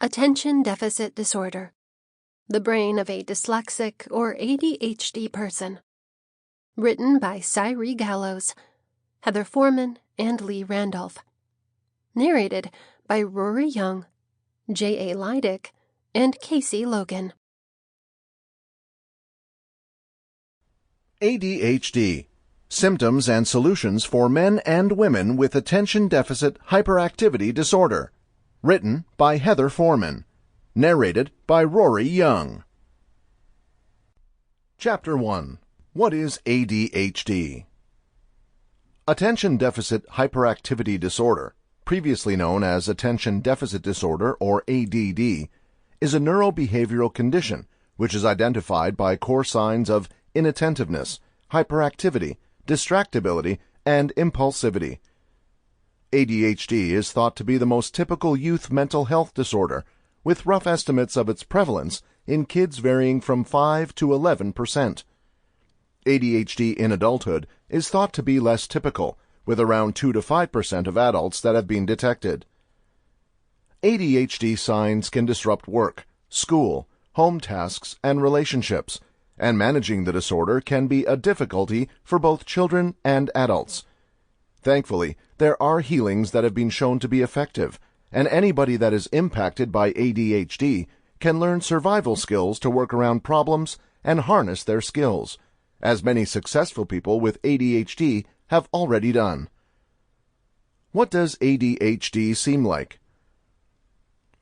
Attention Deficit Disorder. The Brain of a Dyslexic or ADHD Person. Written by Cyree Gallows, Heather Foreman, and Lee Randolph. Narrated by Rory Young, J.A. Lydick, and Kasey Logan. ADHD. Symptoms and Solutions for Men and Women with Attention Deficit Hyperactivity Disorder. Written by Heather Foreman. Narrated by Rory Young. Chapter 1. What is ADHD? Attention Deficit Hyperactivity Disorder, previously known as Attention Deficit Disorder or ADD, is a neurobehavioral condition which is identified by core signs of inattentiveness, hyperactivity, distractibility, and impulsivity. ADHD is thought to be the most typical youth mental health disorder, with rough estimates of its prevalence in kids varying from 5 to 11%. ADHD in adulthood is thought to be less typical, with around 2 to 5% of adults that have been detected. ADHD signs can disrupt work, school, home tasks, and relationships, and managing the disorder can be a difficulty for both children and adults. Thankfully, there are healings that have been shown to be effective, and anybody that is impacted by ADHD can learn survival skills to work around problems and harness their skills, as many successful people with ADHD have already done. What does ADHD seem like?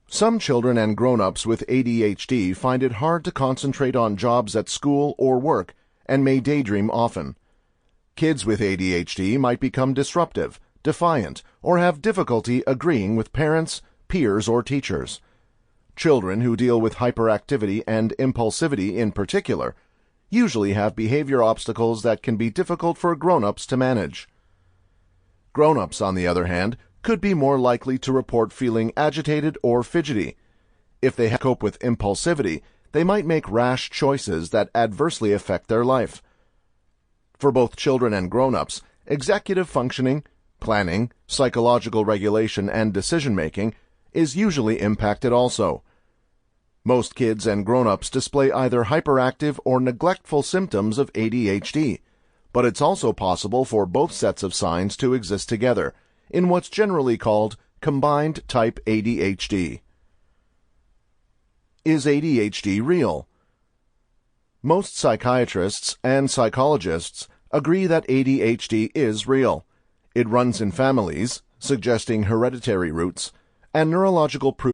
Some children and grown-ups with ADHD find it hard to concentrate on jobs at school or work and may daydream often. Kids with ADHD might become disruptive, defiant, or have difficulty agreeing with parents, peers, or teachers. Children who deal with hyperactivity and impulsivity in particular usually have behavior obstacles that can be difficult for grown-ups to manage. Grown-ups, on the other hand, could be more likely to report feeling agitated or fidgety. If they cope with impulsivity, they might make rash choices that adversely affect their life. For both children and grown-ups, executive functioning, planning, psychological regulation, and decision-making is usually impacted also. Most kids and grown-ups display either hyperactive or neglectful symptoms of ADHD, but it's also possible for both sets of signs to exist together in what's generally called combined type ADHD. Is ADHD real? Most psychiatrists and psychologists agree that ADHD is real. It runs in families, suggesting hereditary roots, and neurological proof.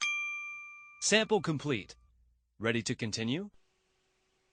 Sample complete. Ready to continue?